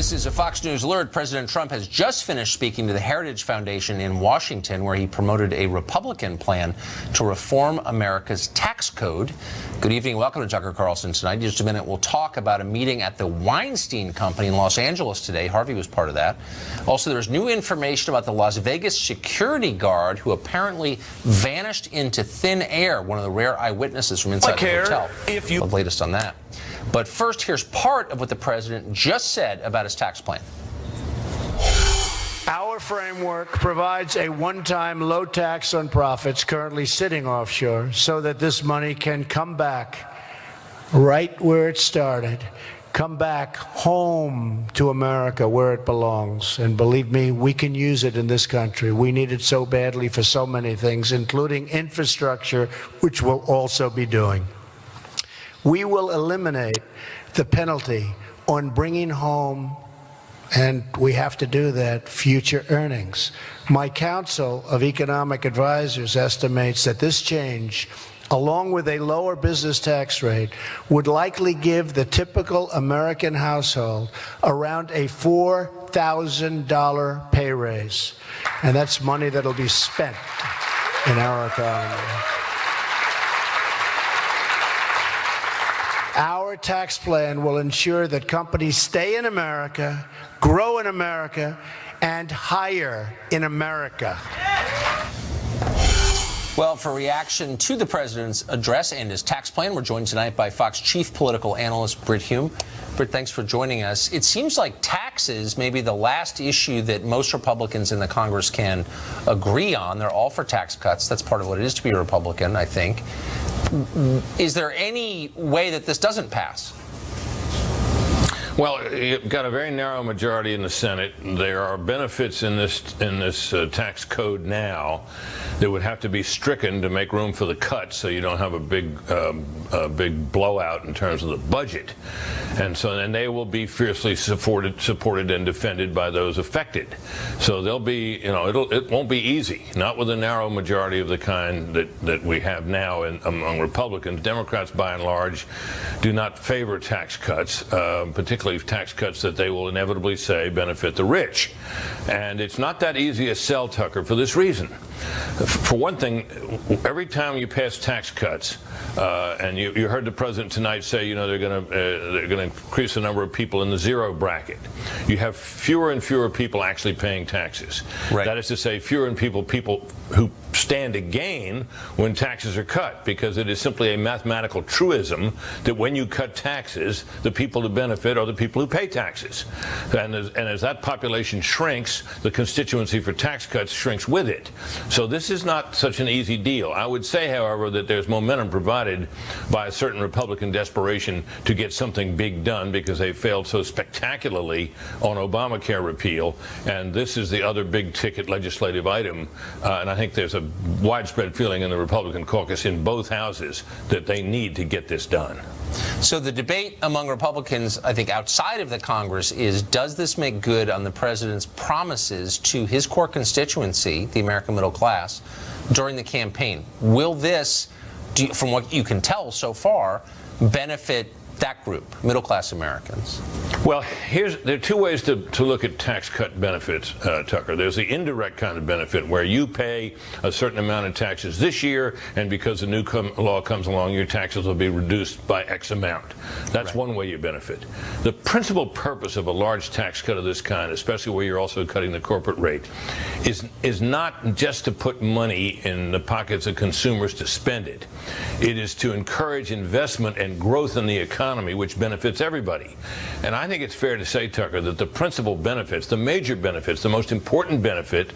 This is a Fox News alert. President Trump has just finished speaking to the Heritage Foundation in Washington, where he promoted a Republican plan to reform America's tax code. Good evening. Welcome to Tucker Carlson tonight. In just a minute, we'll talk about a meeting at the Weinstein Company in Los Angeles today. Harvey was part of that. Also, there's new information about the Las Vegas security guard who apparently vanished into thin air, one of the rare eyewitnesses from inside the hotel. The latest on that. But first, here's part of what the president just said about his tax plan. Our framework provides a one-time low tax on profits currently sitting offshore so that this money can come back right where it started, come back home to America where it belongs. And believe me, we can use it in this country. We need it so badly for so many things, including infrastructure, which we'll also be doing. We will eliminate the penalty on bringing home, and we have to do that, future earnings. My Council of Economic Advisors estimates that this change, along with a lower business tax rate, would likely give the typical American household around a $4,000 pay raise. And that's money that'll be spent in our economy. Our tax plan will ensure that companies stay in America, grow in America, and hire in America. Well, for reaction to the president's address and his tax plan, we're joined tonight by Fox chief political analyst Brit Hume. Brit, thanks for joining us. It seems like taxes may be the last issue that most Republicans in the Congress can agree on. They're all for tax cuts. That's part of what it is to be a Republican, I think. Is there any way that this doesn't pass? Well, you've got a very narrow majority in the Senate. There are benefits in this tax code now that would have to be stricken to make room for the cuts, so you don't have a big blowout in terms of the budget. And they will be fiercely supported and defended by those affected. So they'll be, it won't be easy, not with a narrow majority of the kind that we have now among Republicans. Democrats, by and large, do not favor tax cuts, particularly tax cuts that they will inevitably say benefit the rich. And it's not that easy a sell, Tucker, for this reason. For one thing, every time you pass tax cuts, and you heard the president tonight say, they're going to increase the number of people in the zero bracket. You have fewer and fewer people actually paying taxes. Right. That is to say, fewer and people who stand to gain when taxes are cut, because it is simply a mathematical truism that when you cut taxes, the people who benefit are the people who pay taxes. And as that population shrinks, the constituency for tax cuts shrinks with it. So this is not such an easy deal. I would say, however, that there's momentum provided by a certain Republican desperation to get something big done because they failed so spectacularly on Obamacare repeal. And this is the other big ticket legislative item. And I think there's a widespread feeling in the Republican caucus in both houses that they need to get this done. So the debate among Republicans, I think, outside of the Congress is, does this make good on the president's promises to his core constituency, the American middle class, during the campaign? Will this, from what you can tell so far, benefit that group, middle-class Americans? Well, there are two ways to look at tax cut benefits, Tucker. There's the indirect kind of benefit where you pay a certain amount of taxes this year, and because a new law comes along, your taxes will be reduced by X amount. That's right. One way you benefit. The principal purpose of a large tax cut of this kind, especially where you're also cutting the corporate rate, is not just to put money in the pockets of consumers to spend it. It is to encourage investment and growth in the economy, which benefits everybody. And I think it's fair to say, Tucker, that the principal benefits, the major benefits, the most important benefit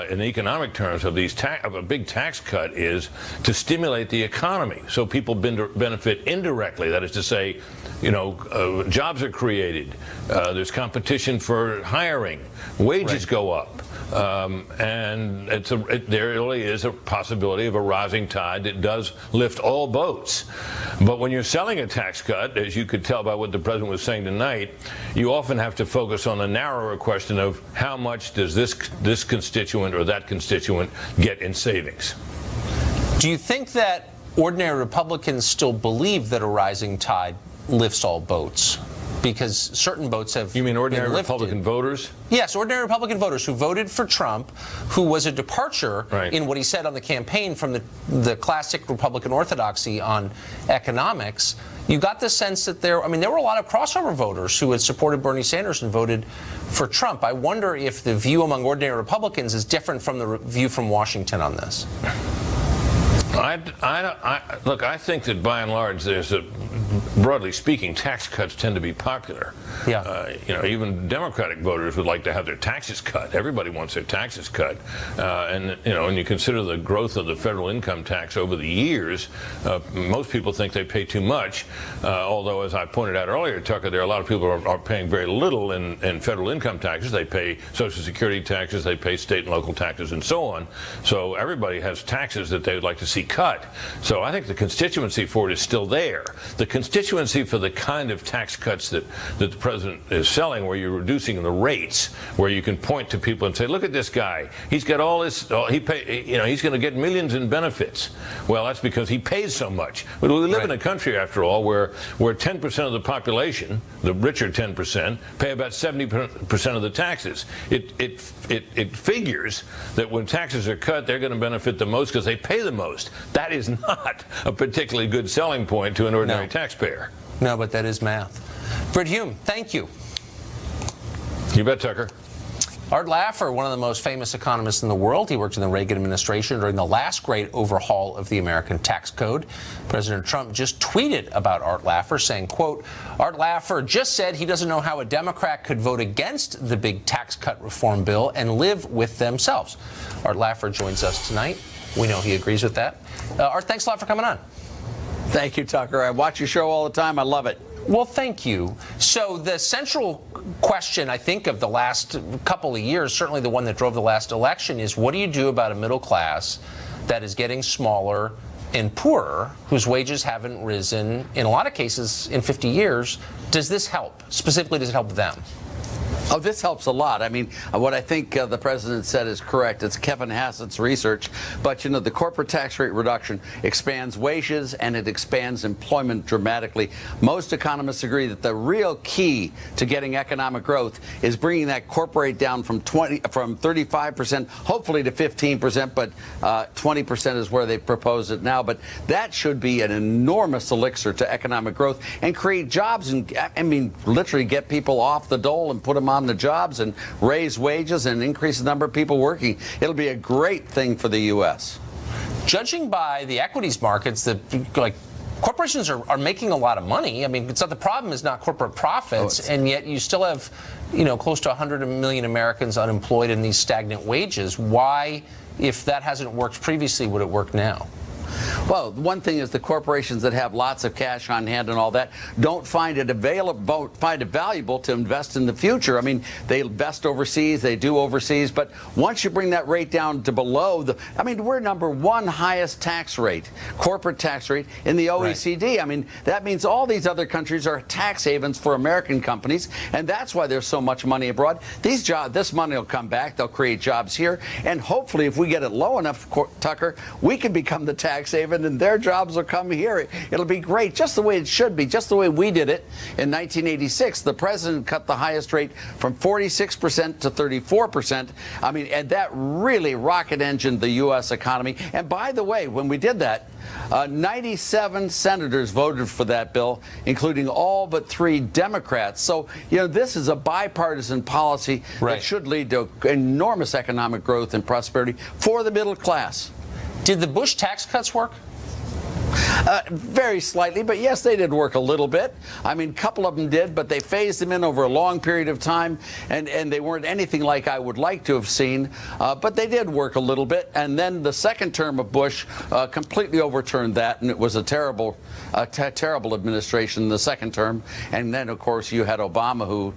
in economic terms of a big tax cut is to stimulate the economy, so people benefit indirectly. That is to say, jobs are created, there's competition for hiring, wages go up. And there really is a possibility of a rising tide that does lift all boats. But when you're selling a tax cut, as you could tell by what the president was saying tonight, you often have to focus on the narrower question of how much does this constituent or that constituent get in savings. Do you think that ordinary Republicans still believe that a rising tide lifts all boats? because certain votes have You mean ordinary been lifted. Republican voters? Yes, ordinary Republican voters who voted for Trump, who was a departure Right. in what he said on the campaign from the classic Republican orthodoxy on economics. You got the sense that there were a lot of crossover voters who had supported Bernie Sanders and voted for Trump. I wonder if the view among ordinary Republicans is different from the view from Washington on this. Look, I think that by and large, broadly speaking, tax cuts tend to be popular. Yeah. Even Democratic voters would like to have their taxes cut. Everybody wants their taxes cut. When you consider the growth of the federal income tax over the years, most people think they pay too much. Although, as I pointed out earlier, Tucker, there are a lot of people who are paying very little in federal income taxes. They pay Social Security taxes, they pay state and local taxes, and so on. So everybody has taxes that they would like to see cut. So I think the constituency for it is still there. The constituency for the kind of tax cuts that the president is selling, where you're reducing the rates, where you can point to people and say, look at this guy, he's got all this, he's going to get millions in benefits. Well, that's because he pays so much. But we live in a country, after all, where 10% of the population, the richer 10%, pay about 70% of the taxes. It figures that when taxes are cut, they're going to benefit the most because they pay the most. That is not a particularly good selling point to an ordinary taxpayer. No, but that is math. Britt Hume, thank you. You bet, Tucker. Art Laffer, one of the most famous economists in the world. He worked in the Reagan administration during the last great overhaul of the American tax code. President Trump just tweeted about Art Laffer, saying, quote, Art Laffer just said he doesn't know how a Democrat could vote against the big tax cut reform bill and live with themselves. Art Laffer joins us tonight. We know he agrees with that. Art, thanks a lot for coming on. Thank you, Tucker. I watch your show all the time. I love it. Well, thank you. So the central question, I think, of the last couple of years, certainly the one that drove the last election, is what do you do about a middle class that is getting smaller and poorer, whose wages haven't risen, in a lot of cases, in 50 years? Does this help? Specifically, does it help them? Oh, this helps a lot. I mean, what I think the president said is correct. It's Kevin Hassett's research. But, the corporate tax rate reduction expands wages and it expands employment dramatically. Most economists agree that the real key to getting economic growth is bringing that corporate rate down from 35%, hopefully to 15%, but 20% is where they propose it now. But that should be an enormous elixir to economic growth and create jobs and, literally get people off the dole and put them on the jobs and raise wages and increase the number of people working. It'll be a great thing for the U.S. Judging by the equities markets, corporations are making a lot of money. It's not, the problem is not corporate profits, and yet you still have, close to 100 million Americans unemployed in these stagnant wages. Why, if that hasn't worked previously, would it work now? Well, one thing is the corporations that have lots of cash on hand and all that don't find it valuable to invest in the future. They invest overseas, they do overseas, but once you bring that rate down to below we're number one highest tax rate, corporate tax rate in the OECD. Right. That means all these other countries are tax havens for American companies, and that's why there's so much money abroad. This money will come back, they'll create jobs here, and hopefully if we get it low enough, Tucker, we can become the tax haven and their jobs will come here. It'll be great, just the way it should be, just the way we did it in 1986. The president cut the highest rate from 46% to 34%. And that really rocket engined the U.S. economy. And by the way, when we did that, 97 senators voted for that bill, including all but 3 Democrats. So, this is a bipartisan policy that should lead to enormous economic growth and prosperity for the middle class. Did the Bush tax cuts work? Very slightly, but yes, they did work a little bit. A couple of them did, but they phased them in over a long period of time, and they weren't anything like I would like to have seen, but they did work a little bit. And then the second term of Bush completely overturned that, and it was a terrible administration in the second term. And then, of course, you had Obama, who,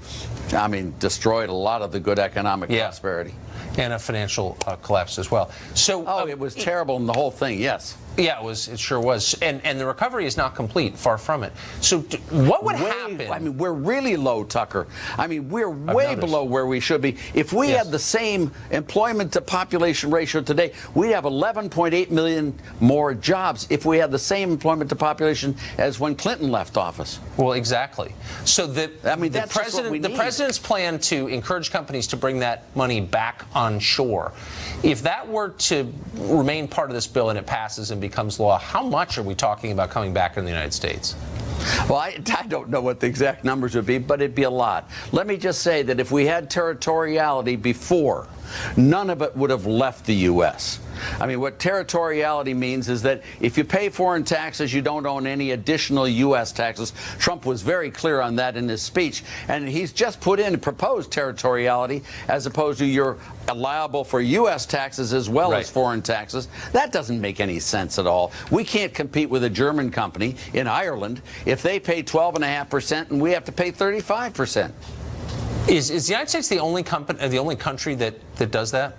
destroyed a lot of the good economic prosperity. And a financial collapse as well. So, it was terrible in the whole thing, yes. Yeah, it was. It sure was. And the recovery is not complete. Far from it. So what would happen? I mean, we're really low, Tucker. I mean, we're way below where we should be. If we had the same employment to population ratio today, we'd have 11.8 million more jobs if we had the same employment to population as when Clinton left office. Well, exactly. So the president's plan to encourage companies to bring that money back on shore, if that were to remain part of this bill and it passes and becomes law, how much are we talking about coming back in the United States? Well, I don't know what the exact numbers would be, but it'd be a lot. Let me just say that if we had territoriality before, none of it would have left the U.S. I mean, what territoriality means is that if you pay foreign taxes, you don't own any additional U.S. taxes. Trump was very clear on that in his speech, and he's just proposed territoriality as opposed to you're liable for U.S. taxes as well as foreign taxes. That doesn't make any sense at all. We can't compete with a German company in Ireland if they pay 12.5% and we have to pay 35%. Is the United States the only country that does that?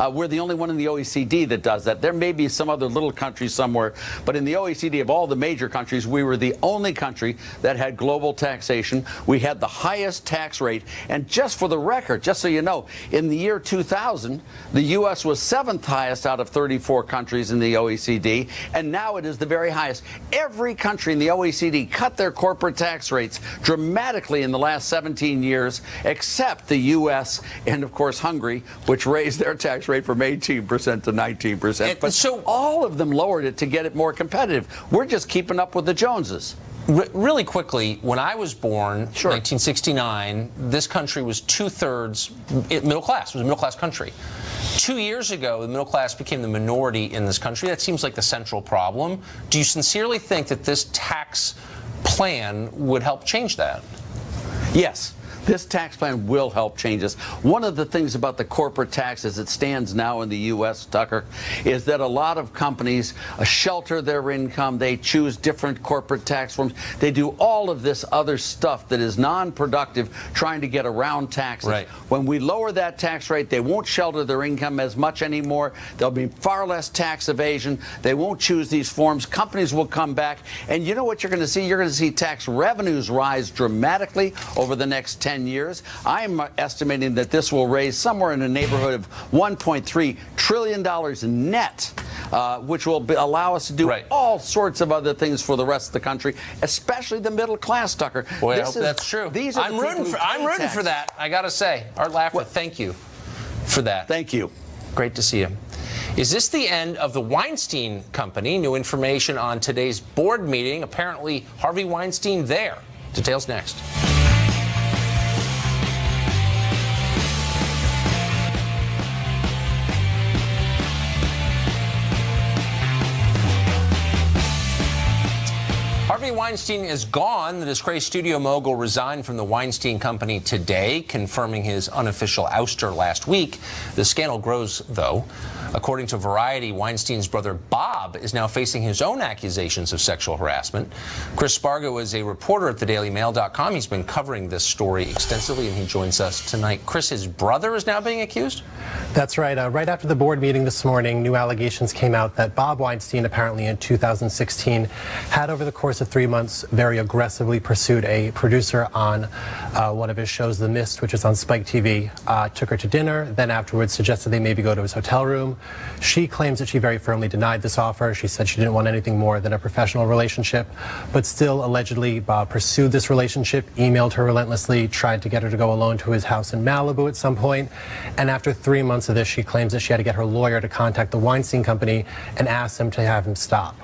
We're the only one in the OECD that does that. There may be some other little country somewhere, but in the OECD of all the major countries, we were the only country that had global taxation. We had the highest tax rate. And just for the record, just so you know, in the year 2000, the U.S. was 7th highest out of 34 countries in the OECD, and now it is the very highest. Every country in the OECD cut their corporate tax rates dramatically in the last 17 years, except the U.S. and, of course, Hungary, which raised their tax rate from 18% to 19%. But so all of them lowered it to get it more competitive. We're just keeping up with the Joneses. Really quickly, when I was born, 1969, this country was 2/3 middle class. It was a middle class country. 2 years ago, the middle class became the minority in this country. That seems like the central problem. Do you sincerely think that this tax plan would help change that? Yes. This tax plan will help change this. One of the things about the corporate tax as it stands now in the U.S., Tucker, is that a lot of companies shelter their income. They choose different corporate tax forms. They do all of this other stuff that is non-productive, trying to get around taxes. Right. When we lower that tax rate, they won't shelter their income as much anymore. There'll be far less tax evasion. They won't choose these forms. Companies will come back. And you know what you're going to see? You're going to see tax revenues rise dramatically over the next 10 years. I'm estimating that this will raise somewhere in the neighborhood of $1.3 trillion net, which will allow us to do all sorts of other things for the rest of the country, especially the middle class, Tucker. Boy, I hope that's true. I'm rooting for that, I got to say. Art Laffer, thank you for that. Thank you. Great to see you. Is this the end of the Weinstein Company? New information on today's board meeting. Apparently, Harvey Weinstein there. Details next. Harvey Weinstein is gone. The disgraced studio mogul resigned from the Weinstein Company today, confirming his unofficial ouster last week. The scandal grows, though. According to Variety, Weinstein's brother Bob is now facing his own accusations of sexual harassment. Chris Spargo is a reporter at thedailymail.com. He's been covering this story extensively, and he joins us tonight. Chris, his brother is now being accused? That's right. Right after the board meeting this morning, new allegations came out that Bob Weinstein, apparently in 2016, had over the course of 3 months very aggressively pursued a producer on one of his shows, The Mist, which is on Spike TV, took her to dinner, then afterwards suggested they maybe go to his hotel room. She claims that she very firmly denied this offer. She said she didn't want anything more than a professional relationship, but still allegedly pursued this relationship, emailed her relentlessly, tried to get her to go alone to his house in Malibu at some point. And after 3 months of this, she claims that she had to get her lawyer to contact the Weinstein Company and ask them to have him stop.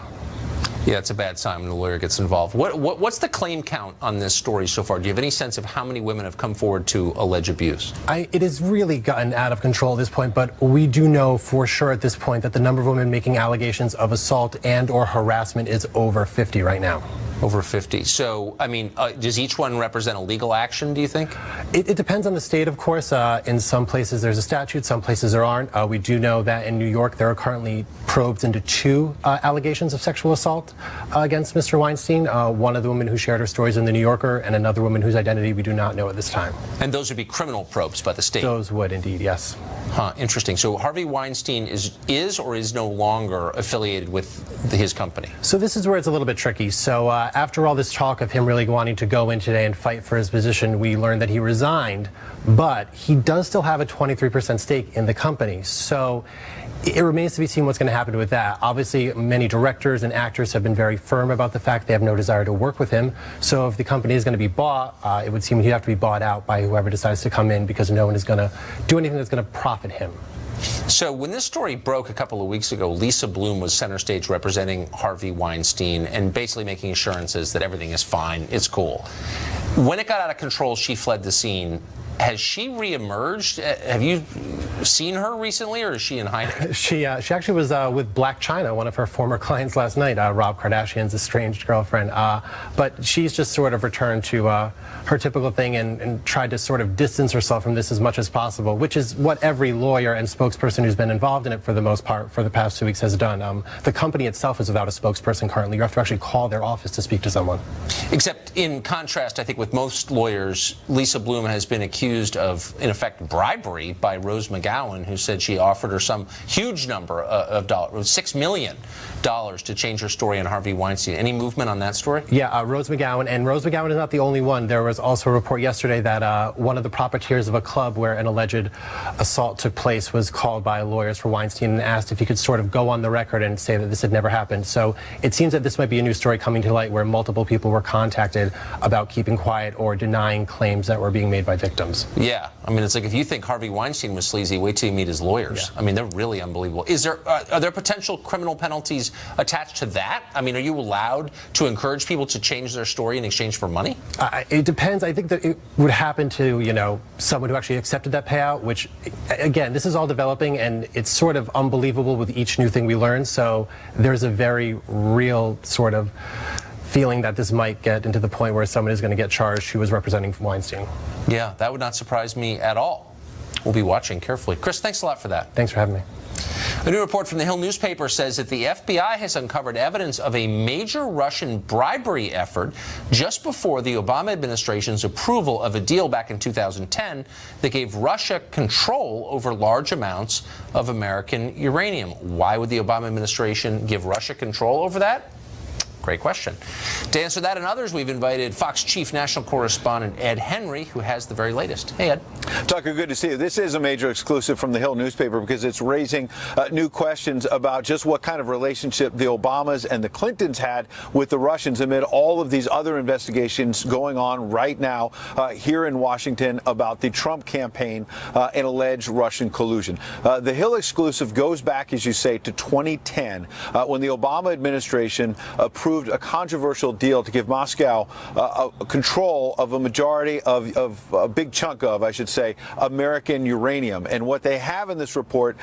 Yeah, it's a bad sign when the lawyer gets involved. What's the claim count on this story so far? Do you have any sense of how many women have come forward to allege abuse? It has really gotten out of control at this point, but we do know for sure at this point that the number of women making allegations of assault and or harassment is over 50 right now. Over 50. So, I mean, does each one represent a legal action, do you think? It depends on the state, of course. In some places there's a statute, some places there aren't. We do know that in New York there are currently probes into 2 allegations of sexual assault against Mr. Weinstein. One of the women who shared her stories in the New Yorker, and another woman whose identity we do not know at this time. And those would be criminal probes by the state? Those would indeed, yes. Huh, interesting. So Harvey Weinstein is or is no longer affiliated with his company? So this is where it's a little bit tricky. So after all this talk of him really wanting to go in today and fight for his position, we learned that he resigned, but he does still have a 23% stake in the company. So it remains to be seen what's going to happen with that. Obviously, many directors and actors have been very firm about the fact they have no desire to work with him. So if the company is going to be bought, it would seem he'd have to be bought out by whoever decides to come in, because no one is going to do anything that's going to profit him. So when this story broke a couple of weeks ago, Lisa Bloom was center stage representing Harvey Weinstein and basically making assurances that everything is fine, it's cool. When it got out of control, she fled the scene. Has she reemerged? Have you seen her recently, or is she in hiding? She actually was with Black China, one of her former clients last night, Rob Kardashian's estranged girlfriend. But she's just sort of returned to her typical thing and tried to sort of distance herself from this as much as possible, which is what every lawyer and spokesperson who's been involved in it for the most part for the past 2 weeks has done. The company itself is without a spokesperson currently. You have to actually call their office to speak to someone. Except in contrast, I think with most lawyers, Lisa Bloom has been accused of, in effect, bribery by Rose McGowan, who said she offered her some huge number of dollars, $6 million, to change her story on Harvey Weinstein. Any movement on that story? Yeah, Rose McGowan. And Rose McGowan is not the only one. There was also a report yesterday that one of the profiteers of a club where an alleged assault took place was called by lawyers for Weinstein and asked if he could sort of go on the record and say that this had never happened. So it seems that this might be a new story coming to light where multiple people were contacted about keeping quiet or denying claims that were being made by victims. Yeah, I mean, it's like if you think Harvey Weinstein was sleazy, wait till you meet his lawyers. Yeah. I mean, they're really unbelievable. Are there potential criminal penalties attached to that? I mean, are you allowed to encourage people to change their story in exchange for money? It depends. I think that it would happen to, you know, someone who actually accepted that payout, which, again, this is all developing and it's sort of unbelievable with each new thing we learn. So there's a very real sort of feeling that this might get into the point where someone is going to get charged who was representing Weinstein. Yeah, that would not surprise me at all. We'll be watching carefully. Chris, thanks a lot for that. Thanks for having me. A new report from the Hill newspaper says that the FBI has uncovered evidence of a major Russian bribery effort just before the Obama administration's approval of a deal back in 2010 that gave Russia control over large amounts of American uranium. Why would the Obama administration give Russia control over that? Great question. To answer that and others, we've invited Fox Chief National Correspondent Ed Henry, who has the very latest. Hey, Ed. Tucker, good to see you. This is a major exclusive from the Hill newspaper because it's raising new questions about just what kind of relationship the Obamas and the Clintons had with the Russians amid all of these other investigations going on right now here in Washington about the Trump campaign and alleged Russian collusion. The Hill exclusive goes back, as you say, to 2010 when the Obama administration approved a controversial deal to give Moscow control of a majority of a big chunk of, I should say, American uranium. And what they have in this report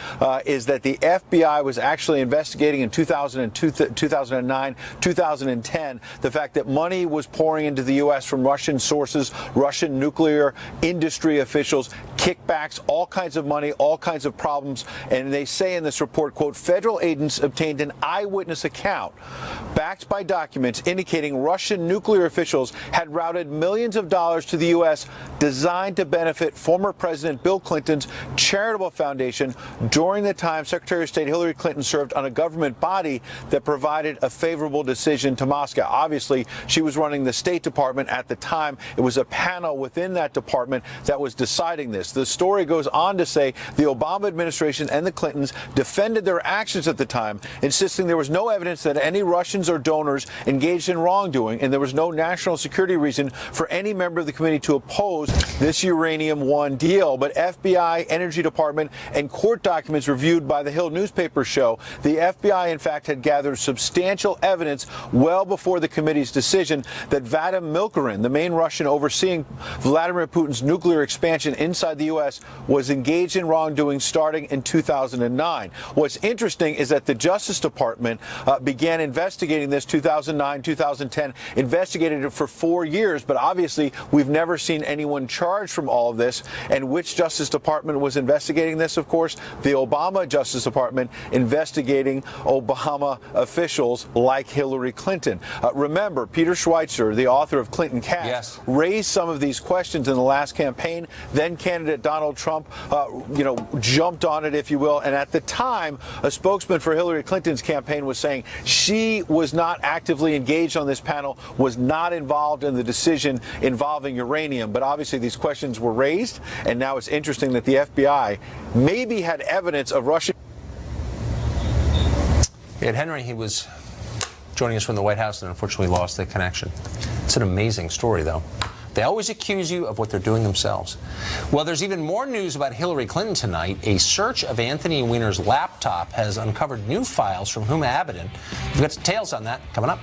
is that the FBI was actually investigating in 2002, 2009, 2010, the fact that money was pouring into the U.S. from Russian sources, Russian nuclear industry officials, kickbacks, all kinds of money, all kinds of problems. And they say in this report, quote, federal agents obtained an eyewitness account backed by documents indicating Russian nuclear officials had routed millions of dollars to the U.S. designed to benefit former President Bill Clinton's charitable foundation during the time Secretary of State Hillary Clinton served on a government body that provided a favorable decision to Moscow. Obviously, she was running the State Department at the time. It was a panel within that department that was deciding this. The story goes on to say the Obama administration and the Clintons defended their actions at the time, insisting there was no evidence that any Russians or donors engaged in wrongdoing, and there was no national security reason for any member of the committee to oppose this Uranium One deal. But FBI, Energy Department, and court documents reviewed by the Hill newspaper show the FBI, in fact, had gathered substantial evidence well before the committee's decision that Vadim Milkarin, the main Russian overseeing Vladimir Putin's nuclear expansion inside the U.S., was engaged in wrongdoing starting in 2009. What's interesting is that the Justice Department began investigating this 2009, 2010, investigated it for 4 years, but obviously we've never seen anyone charged from all of this. And which Justice Department was investigating this, of course? The Obama Justice Department, investigating Obama officials like Hillary Clinton. Remember, Peter Schweitzer, the author of Clinton Cast, raised some of these questions in the last campaign. Then candidate Donald Trump, jumped on it, if you will. And at the time, a spokesman for Hillary Clinton's campaign was saying she was not actively engaged on this panel, was not involved in the decision involving uranium. But obviously these questions were raised, and now it's interesting that the FBI maybe had evidence of Russian. Ed Henry, he was joining us from the White House and unfortunately lost the connection. It's an amazing story, though. They always accuse you of what they're doing themselves. Well, there's even more news about Hillary Clinton tonight. A search of Anthony Weiner's laptop has uncovered new files from Huma Abedin. We've got details on that coming up.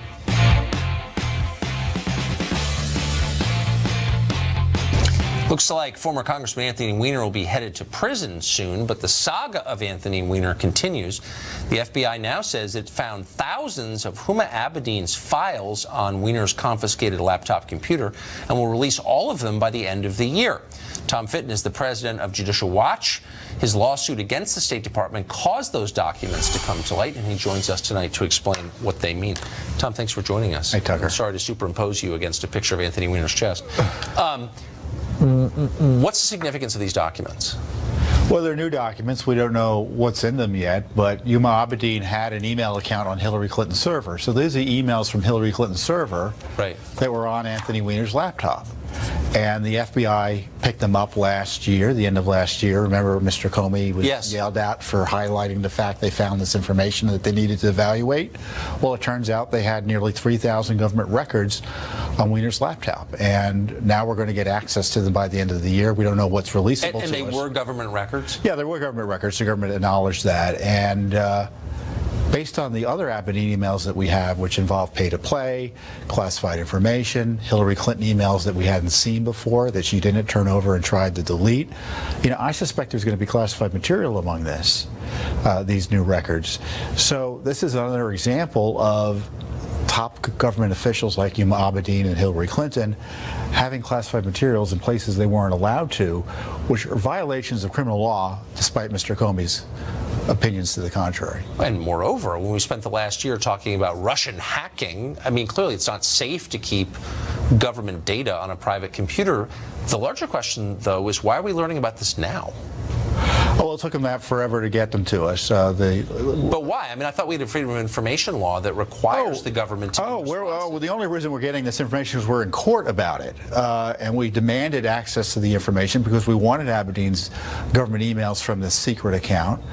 Looks like former Congressman Anthony Weiner will be headed to prison soon, but the saga of Anthony Weiner continues. The FBI now says it found thousands of Huma Abedin's files on Weiner's confiscated laptop computer and will release all of them by the end of the year. Tom Fitton is the president of Judicial Watch. His lawsuit against the State Department caused those documents to come to light, and he joins us tonight to explain what they mean. Tom, thanks for joining us. Hey, Tucker. I'm sorry to superimpose you against a picture of Anthony Weiner's chest. What's the significance of these documents? Well, they're new documents. We don't know what's in them yet, but Huma Abedin had an email account on Hillary Clinton's server. So these are emails from Hillary Clinton's server that were on Anthony Weiner's laptop. And the FBI picked them up last year, the end of last year. Remember, Mr. Comey was yelled at for highlighting the fact they found this information that they needed to evaluate. Well, it turns out they had nearly 3,000 government records on Weiner's laptop. And now we're going to get access to them by the end of the year. We don't know what's releasable to us. And they were government records? Yeah, they were government records. The government acknowledged that. And based on the other Abedin emails that we have, which involve pay-to-play, classified information, Hillary Clinton emails that we hadn't seen before that she didn't turn over and tried to delete, I suspect there's going to be classified material among these new records. So this is another example of top government officials like Huma Abedin and Hillary Clinton having classified materials in places they weren't allowed to, which are violations of criminal law, despite Mr. Comey's opinions to the contrary. And moreover, when we spent the last year talking about Russian hacking, I mean, clearly it's not safe to keep government data on a private computer. The larger question, though, is why are we learning about this now? Well, it took them that forever to get them to us. But why? I mean, I thought we had a freedom of information law that requires the government to be well, the only reason we're getting this information is we're in court about it. And we demanded access to the information because we wanted Abedin's government emails from this secret account.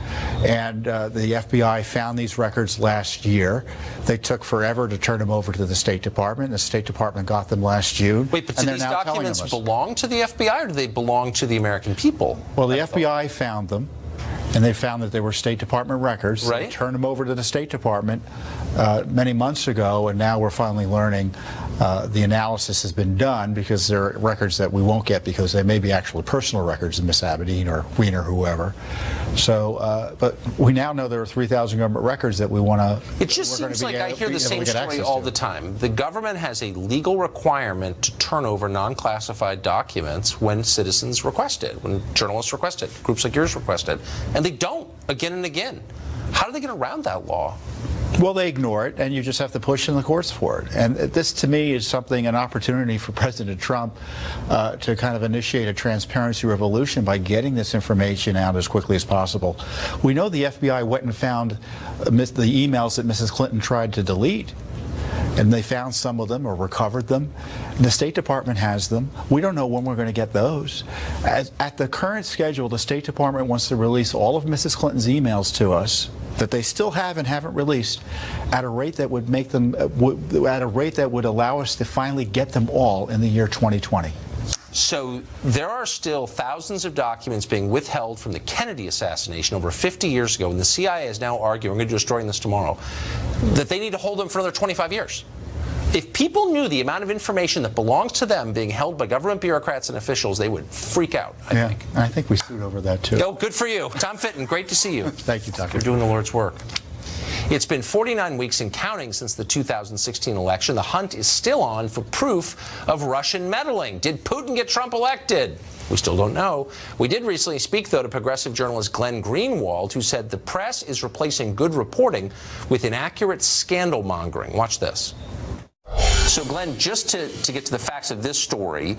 And the FBI found these records last year. They took forever to turn them over to the State Department. The State Department got them last June. Wait, but do these documents belong to the FBI or do they belong to the American people? Well, the FBI found them, and they found that they were State Department records. Right. They turned them over to the State Department many months ago, and now we're finally learning the analysis has been done because there are records that we won't get because they may be actually personal records of Miss Abedin or Weiner, whoever. So, but we now know there are 3,000 government records that we want to. It just seems like I hear the same story all the time. The government has a legal requirement to turn over non-classified documents when citizens request it, when journalists request it, groups like yours request it, and they don't again and again. How do they get around that law? Well, they ignore it, and you just have to push in the courts for it. And this, to me, is an opportunity for President Trump to kind of initiate a transparency revolution by getting this information out as quickly as possible. We know the FBI went and found the emails that Mrs. Clinton tried to delete, and they found some of them or recovered them. The State Department has them. We don't know when we're going to get those. At the current schedule, the State Department wants to release all of Mrs. Clinton's emails to us that they still have and haven't released at a rate that would make them at a rate that would allow us to finally get them all in the year 2020. So there are still thousands of documents being withheld from the Kennedy assassination over 50 years ago, and the CIA is now arguing, we're going to do a story on this tomorrow, that they need to hold them for another 25 years. If people knew the amount of information that belongs to them being held by government bureaucrats and officials, they would freak out, I think. I think we sued over that, too. Oh, good for you. Tom Fitton, great to see you. Thank you, Tucker. You're doing the Lord's work. It's been 49 weeks and counting since the 2016 election. The hunt is still on for proof of Russian meddling. Did Putin get Trump elected? We still don't know. We did recently speak, though, to progressive journalist Glenn Greenwald, who said the press is replacing good reporting with inaccurate scandal mongering. Watch this. So, Glenn, just to get to the facts of this story,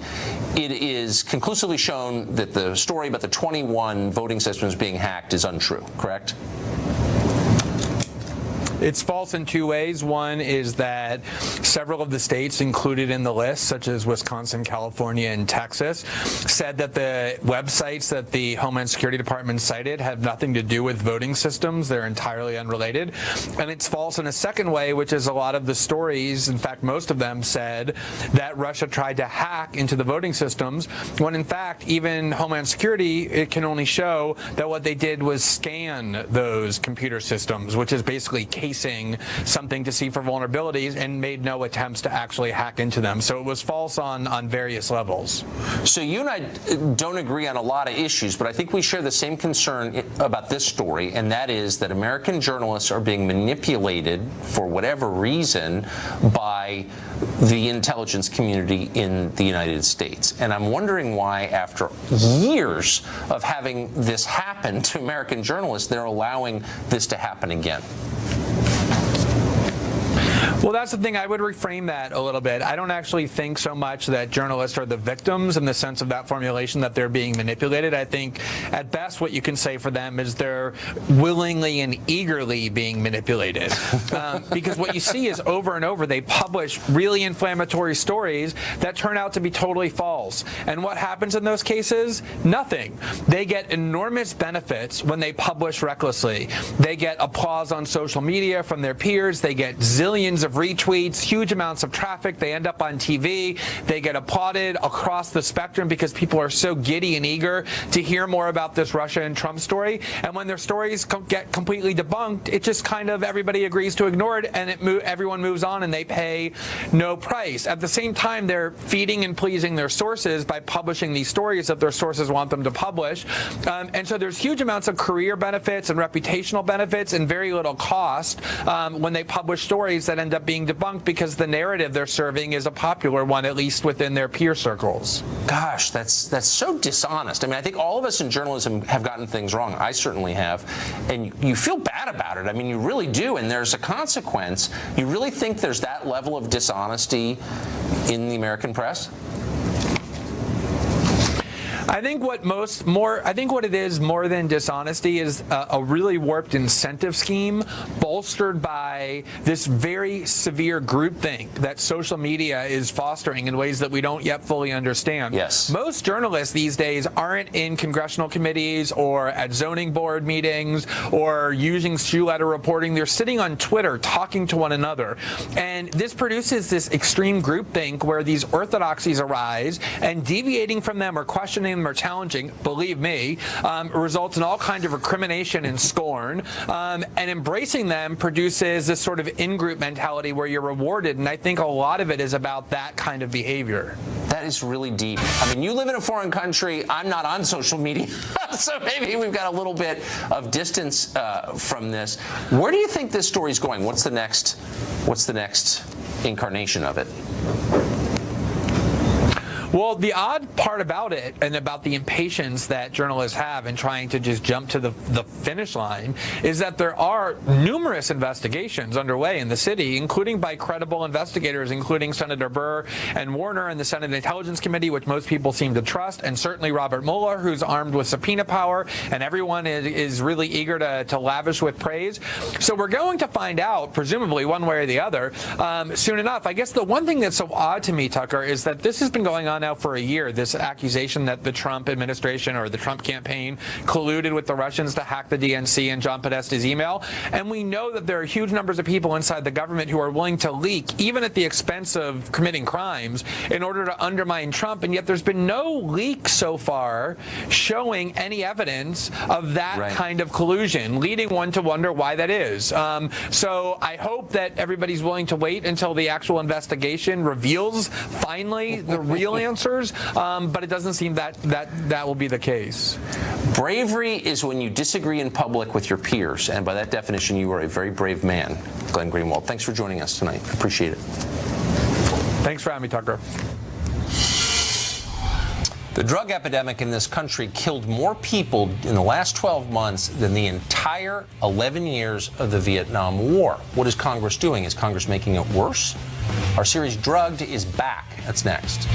it is conclusively shown that the story about the 21 voting systems being hacked is untrue, correct? It's false in two ways. One is that several of the states included in the list, such as Wisconsin, California, and Texas, said that the websites that the Homeland Security Department cited have nothing to do with voting systems. They're entirely unrelated. And it's false in a second way, which is a lot of the stories, in fact, most of them said that Russia tried to hack into the voting systems, when in fact, even Homeland Security, it can only show that what they did was scan those computer systems, which is basically casing something to see for vulnerabilities, and made no attempts to actually hack into them. So it was false on various levels. So you and I don't agree on a lot of issues, but I think we share the same concern about this story, and that is that American journalists are being manipulated for whatever reason by the intelligence community in the United States. And I'm wondering why, after years of having this happen to American journalists, they're allowing this to happen again. Well, that's the thing. I would reframe that a little bit. I don't actually think so much that journalists are the victims in the sense of that formulation, that they're being manipulated. I think at best what you can say for them is they're willingly and eagerly being manipulated. Because what you see is over and over they publish really inflammatory stories that turn out to be totally false. And what happens in those cases? Nothing. They get enormous benefits when they publish recklessly. They get applause on social media from their peers. They get zillions of retweets, huge amounts of traffic. They end up on TV. They get applauded across the spectrum because people are so giddy and eager to hear more about this Russia and Trump story. And when their stories get completely debunked, it just kind of everybody agrees to ignore it, and everyone moves on and they pay no price. At the same time, they're feeding and pleasing their sources by publishing these stories that their sources want them to publish. And so there's huge amounts of career benefits and reputational benefits and very little cost when they publish stories that end up being debunked because the narrative they're serving is a popular one, at least within their peer circles. Gosh, that's so dishonest. I mean, I think all of us in journalism have gotten things wrong. I certainly have. And you feel bad about it. I mean, you really do. And there's a consequence. You really think there's that level of dishonesty in the American press? I think what it is more than dishonesty is a really warped incentive scheme bolstered by this very severe groupthink that social media is fostering in ways that we don't yet fully understand. Yes. Most journalists these days aren't in congressional committees or at zoning board meetings or using shoe letter reporting. They're sitting on Twitter talking to one another. And this produces this extreme groupthink where these orthodoxies arise, and deviating from them or questioning them or challenging, believe me, results in all kinds of recrimination and scorn. And embracing them produces this sort of in-group mentality where you're rewarded. And I think a lot of it is about that kind of behavior. That is really deep. I mean, you live in a foreign country. I'm not on social media. So maybe we've got a little bit of distance from this. Where do you think this story is going? What's the next incarnation of it? Well, the odd part about it, and about the impatience that journalists have in trying to just jump to the finish line, is that there are numerous investigations underway in the city, including by credible investigators, including Senator Burr and Warner and the Senate Intelligence Committee, which most people seem to trust, and certainly Robert Mueller, who's armed with subpoena power, and everyone is really eager to lavish with praise. So we're going to find out, presumably one way or the other, soon enough. I guess the one thing that's so odd to me, Tucker, is that this has been going on now for a year, this accusation that the Trump administration or the Trump campaign colluded with the Russians to hack the DNC and John Podesta's email. And we know that there are huge numbers of people inside the government who are willing to leak, even at the expense of committing crimes, in order to undermine Trump. And yet there's been no leak so far showing any evidence of that kind of collusion, leading one to wonder why that is. So I hope that everybody's willing to wait until the actual investigation reveals finally the real answer answers, but it doesn't seem that will be the case. Bravery is when you disagree in public with your peers, and by that definition, you are a very brave man. Glenn Greenwald, thanks for joining us tonight. Appreciate it. Thanks for having me, Tucker. The drug epidemic in this country killed more people in the last 12 months than the entire 11 years of the Vietnam War. What is Congress doing? Is Congress making it worse? Our series Drugged is back. That's next.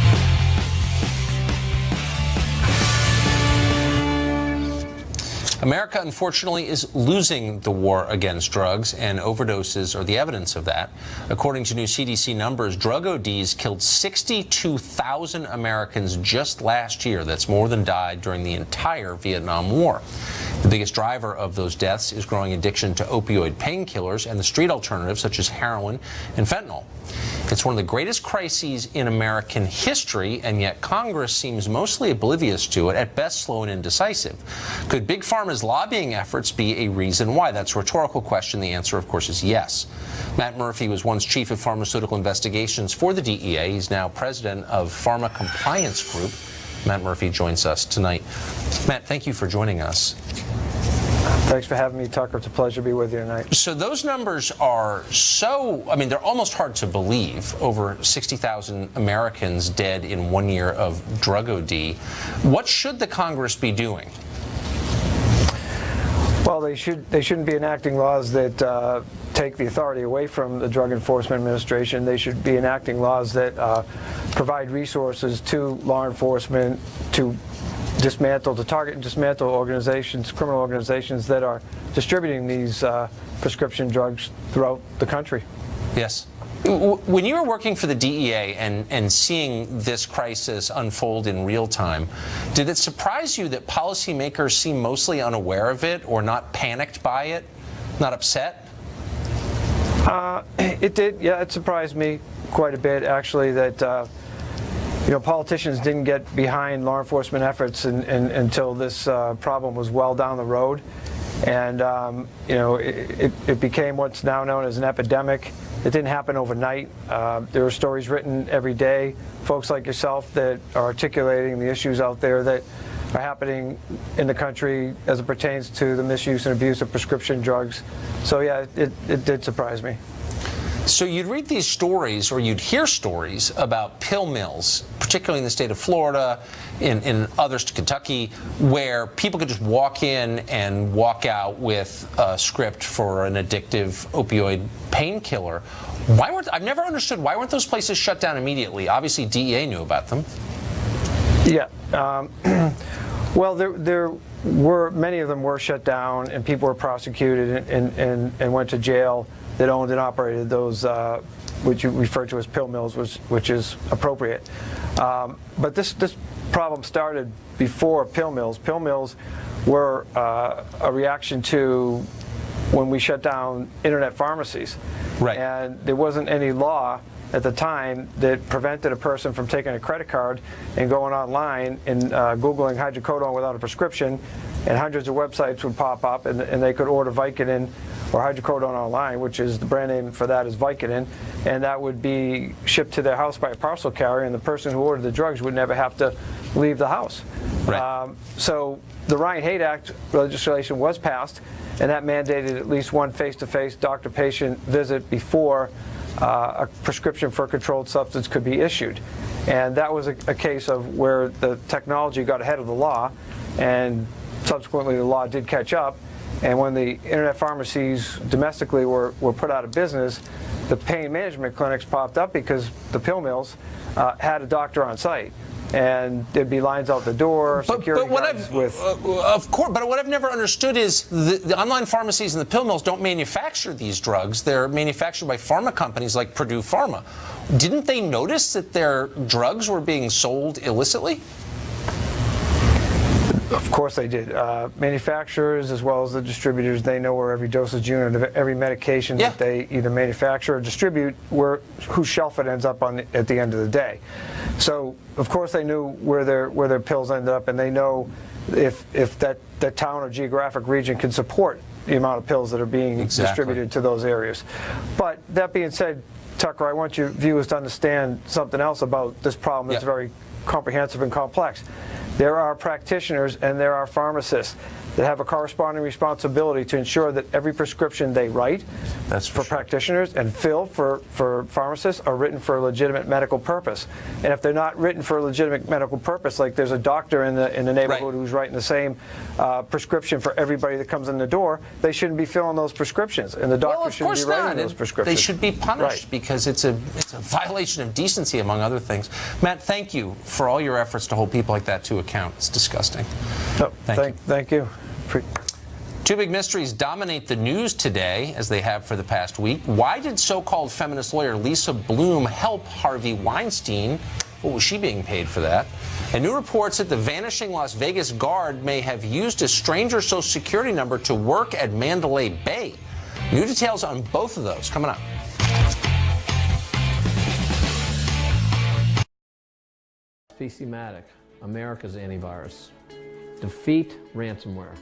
America, unfortunately, is losing the war against drugs, and overdoses are the evidence of that. According to new CDC numbers, drug ODs killed 62,000 Americans just last year. That's more than died during the entire Vietnam War. The biggest driver of those deaths is growing addiction to opioid painkillers and the street alternatives such as heroin and fentanyl. It's one of the greatest crises in American history, and yet Congress seems mostly oblivious to it, at best slow and indecisive. Could Big Pharma's lobbying efforts be a reason why? That's a rhetorical question. The answer, of course, is yes. Matt Murphy was once chief of pharmaceutical investigations for the DEA. He's now president of Pharma Compliance Group. Matt Murphy joins us tonight. Matt, thank you for joining us. Thanks for having me, Tucker. It's a pleasure to be with you tonight. So those numbers are they're almost hard to believe. Over 60,000 Americans dead in 1 year of drug OD. What should the Congress be doing? Well, they shouldn't be enacting laws that take the authority away from the Drug Enforcement Administration. They should be enacting laws that provide resources to law enforcement to target and dismantle organizations, criminal organizations that are distributing these prescription drugs throughout the country. Yes. When you were working for the DEA and seeing this crisis unfold in real time, did it surprise you that policymakers seem mostly unaware of it or not panicked by it, not upset? It did. Yeah, it surprised me quite a bit, actually, that politicians didn't get behind law enforcement efforts until this problem was well down the road. And, it became what's now known as an epidemic. It didn't happen overnight. There are stories written every day, folks like yourself that are articulating the issues out there that are happening in the country as it pertains to the misuse and abuse of prescription drugs. So, yeah, it did surprise me. So you'd read these stories, or you'd hear stories about pill mills, particularly in the state of Florida, in others to Kentucky, where people could just walk in and walk out with a script for an addictive opioid painkiller. I've never understood, why weren't those places shut down immediately? Obviously, DEA knew about them. Yeah. Well, there were, many of them were shut down, and people were prosecuted and went to jail that owned and operated those, which you refer to as pill mills, which is appropriate. But this problem started before pill mills. Pill mills were a reaction to when we shut down internet pharmacies. Right. And there wasn't any law at the time that prevented a person from taking a credit card and going online and Googling hydrocodone without a prescription, and hundreds of websites would pop up, and they could order Vicodin or hydrocodone online, which is the brand name for that is Vicodin, and that would be shipped to their house by a parcel carrier, and the person who ordered the drugs would never have to leave the house. Right. So the Ryan-Haight Act legislation was passed, and that mandated at least one face-to-face doctor-patient visit before a prescription for a controlled substance could be issued. And that was a case of where the technology got ahead of the law, and subsequently the law did catch up. And when the internet pharmacies domestically were put out of business, the pain management clinics popped up because the pill mills had a doctor on site. And there'd be lines out the door, security guards with... Of course, but what I've never understood is the online pharmacies and the pill mills don't manufacture these drugs. They're manufactured by pharma companies like Purdue Pharma. Didn't they notice that their drugs were being sold illicitly? Of course they did. Manufacturers, as well as the distributors, they know where every dosage unit of every medication that they either manufacture or distribute, whose shelf it ends up on at the end of the day. So, of course, they knew where their pills ended up, and they know if that town or geographic region can support the amount of pills that are being distributed to those areas. But that being said, Tucker, I want your viewers to understand something else about this problem that's very comprehensive and complex. There are practitioners and there are pharmacists that have a corresponding responsibility to ensure that every prescription they write for practitioners and fill for pharmacists are written for a legitimate medical purpose. And if they're not written for a legitimate medical purpose, like there's a doctor in the neighborhood who's writing the same prescription for everybody that comes in the door, they shouldn't be filling those prescriptions, and the doctor shouldn't be writing those prescriptions. They should be punished because it's a violation of decency, among other things. Matt, thank you for all your efforts to hold people like that to account. It's disgusting. Oh, thank you. Two big mysteries dominate the news today, as they have for the past week. Why did so-called feminist lawyer Lisa Bloom help Harvey Weinstein? What was she being paid for that? And new reports that the vanishing Las Vegas guard may have used a stranger Social Security number to work at Mandalay Bay. New details on both of those coming up. PCmatic, America's antivirus. Defeat ransomware.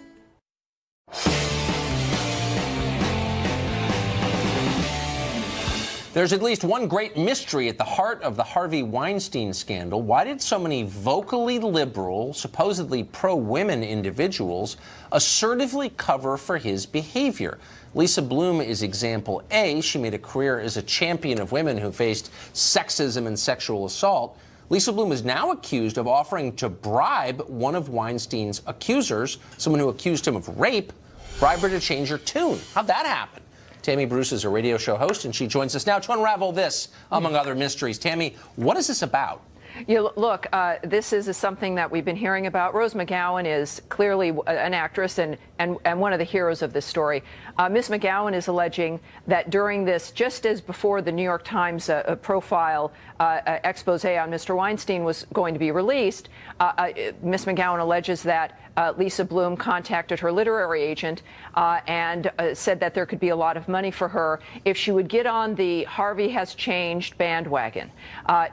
There's at least one great mystery at the heart of the Harvey Weinstein scandal. Why did so many vocally liberal, supposedly pro-women individuals assertively cover for his behavior? Lisa Bloom is example A. She made a career as a champion of women who faced sexism and sexual assault. Lisa Bloom is now accused of offering to bribe one of Weinstein's accusers, someone who accused him of rape, bribe her to change her tune. How'd that happen? Tammy Bruce is a radio show host, and she joins us now to unravel this, among other mysteries. Tammy, what is this about? Yeah, look, this is something that we've been hearing about. Rose McGowan is clearly an actress and one of the heroes of this story. Ms. McGowan is alleging that during this, just as before the New York Times profile expose on Mr. Weinstein was going to be released, Ms. McGowan alleges that Lisa Bloom contacted her literary agent and said that there could be a lot of money for her if she would get on the Harvey Has Changed bandwagon.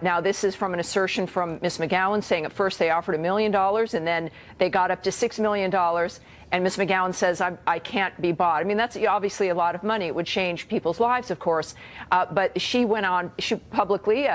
Now, this is from an assertion from Ms. McGowan saying at first they offered $1 million and then they got up to $6 million. And Ms. McGowan says, I can't be bought. I mean, that's obviously a lot of money. It would change people's lives, of course. But she went on, she publicly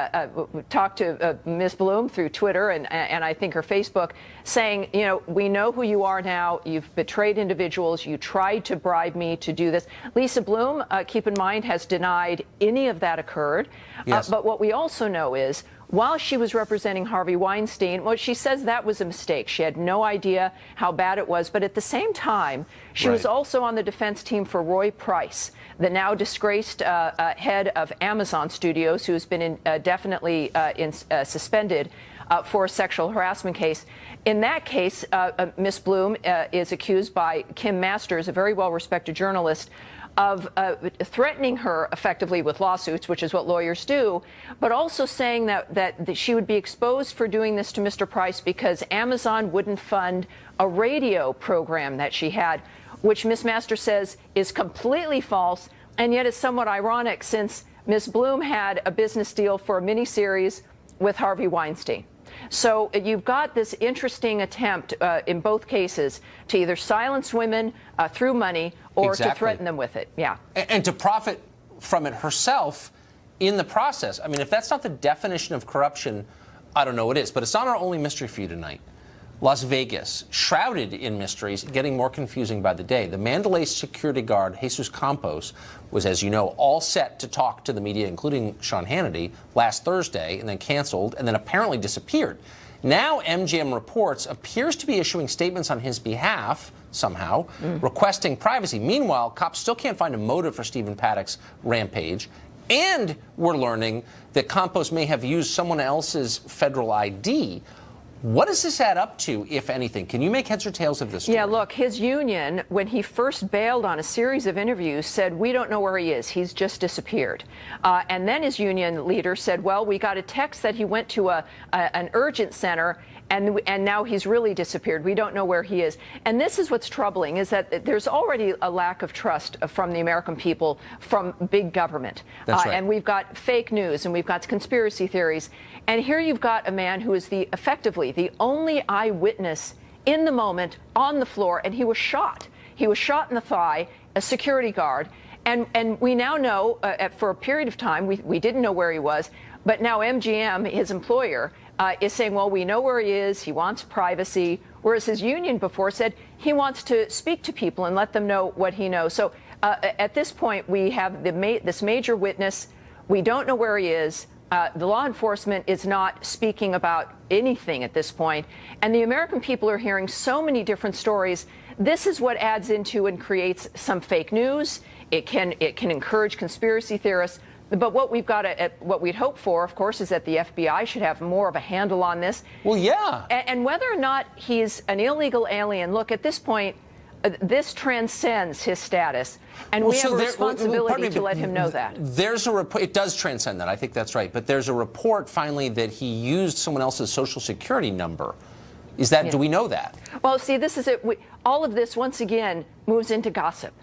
talked to Ms. Bloom through Twitter and I think her Facebook, saying, you know, we know who you are now. You've betrayed individuals. You tried to bribe me to do this. Lisa Bloom, keep in mind, has denied any of that occurred. Yes. But what we also know is, while she was representing Harvey Weinstein, well, she says that was a mistake. She had no idea how bad it was. But at the same time, she was also on the defense team for Roy Price, the now disgraced head of Amazon Studios, who has been indefinitely suspended for a sexual harassment case. In that case, Ms. Bloom is accused by Kim Masters, a very well-respected journalist, of threatening her effectively with lawsuits, which is what lawyers do, but also saying that she would be exposed for doing this to Mr. Price because Amazon wouldn't fund a radio program that she had, which Ms. Masters says is completely false, and yet is somewhat ironic since Ms. Bloom had a business deal for a miniseries with Harvey Weinstein. So you've got this interesting attempt in both cases to either silence women through money or to threaten them with it. Yeah. And to profit from it herself in the process. I mean, if that's not the definition of corruption, I don't know what is. But it's not our only mystery for you tonight. Las Vegas, shrouded in mysteries, getting more confusing by the day. The Mandalay security guard, Jesus Campos, was, as you know, all set to talk to the media, including Sean Hannity, last Thursday, and then canceled, and then apparently disappeared. Now, MGM Reports appears to be issuing statements on his behalf, somehow, requesting privacy. Meanwhile, cops still can't find a motive for Stephen Paddock's rampage. And we're learning that Campos may have used someone else's federal ID. What does this add up to, if anything? Can you make heads or tails of this story? Yeah, look, his union, when he first bailed on a series of interviews, said, we don't know where he is. He's just disappeared. And then his union leader said, well, we got a text that he went to an urgent center, and now he's really disappeared. We don't know where he is. And this is what's troubling, is that there's already a lack of trust from the American people from big government. That's right. And we've got fake news, and we've got conspiracy theories. And here you've got a man who is effectively the only eyewitness in the moment on the floor, and he was shot. He was shot in the thigh, a security guard. And we now know, for a period of time, we didn't know where he was, but now MGM, his employer, is saying, well, we know where he is, he wants privacy, whereas his union before said he wants to speak to people and let them know what he knows. So at this point, we have this major witness. We don't know where he is. The law enforcement is not speaking about anything at this point. And the American people are hearing so many different stories. This is what adds into and creates some fake news. It can encourage conspiracy theorists. But what what we'd hope for, of course, is that the FBI should have more of a handle on this. Well, yeah. And whether or not he's an illegal alien, look, at this point, this transcends his status, and we have a responsibility to let him know that. There's a report. It does transcend that. I think that's right. But there's a report finally that he used someone else's social security number. Is that? Yeah. Do we know that? Well, see, this is it. All of this once again moves into gossip.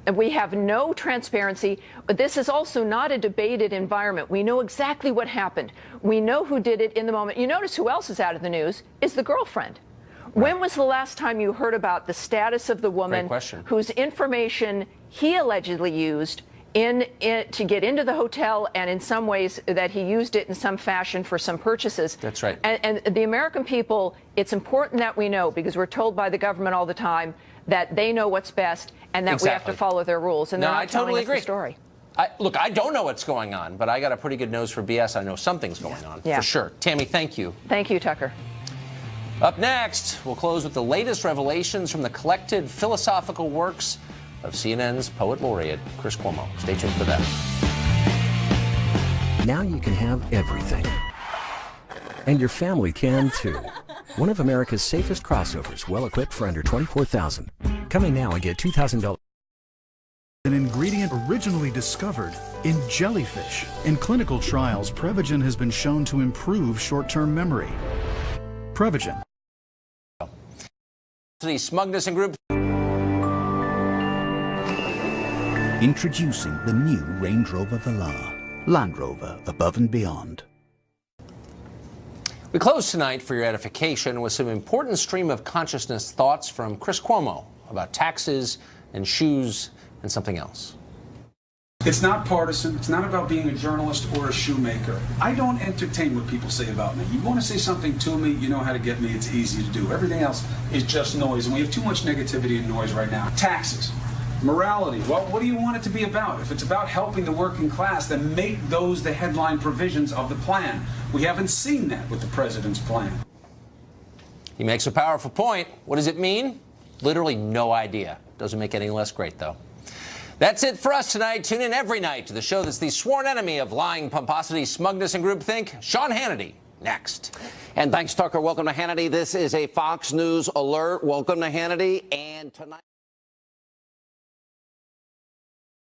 And we have no transparency. But this is also not a debated environment. We know exactly what happened. We know who did it in the moment. You notice who else is out of the news is the girlfriend. Right. When was the last time you heard about the status of the woman whose information he allegedly used to get into the hotel, and in some ways that he used it in some fashion for some purchases? That's right. And the American people, it's important that we know, because we're told by the government all the time that they know what's best and that we have to follow their rules. And they're not telling us the story. Look, I don't know what's going on, but I got a pretty good nose for BS. I know something's going on, for sure. Tammy, thank you. Thank you, Tucker. Up next, we'll close with the latest revelations from the collected philosophical works of CNN's poet laureate, Chris Cuomo. Stay tuned for that. Now you can have everything. And your family can too. One of America's safest crossovers, well equipped for under $24,000. Coming now and get $2,000. An ingredient originally discovered in jellyfish. In clinical trials, Prevagen has been shown to improve short-term memory. Prevagen. The Smugness and Group. Introducing the new Range Rover Velar. Land Rover, above and beyond. We close tonight, for your edification, with some important stream of consciousness thoughts from Chris Cuomo about taxes and shoes and something else. It's not partisan. It's not about being a journalist or a shoemaker. I don't entertain what people say about me. You want to say something to me, you know how to get me. It's easy to do. Everything else is just noise, and we have too much negativity and noise right now. Taxes. Morality. Well, what do you want it to be about? If it's about helping the working class, then make those the headline provisions of the plan. We haven't seen that with the president's plan. He makes a powerful point. What does it mean? Literally no idea. Doesn't make it any less great, though. That's it for us tonight. Tune in every night to the show that's the sworn enemy of lying, pomposity, smugness, and groupthink. Sean Hannity, next. And thanks, Tucker. Welcome to Hannity. This is a Fox News alert. Welcome to Hannity. And tonight...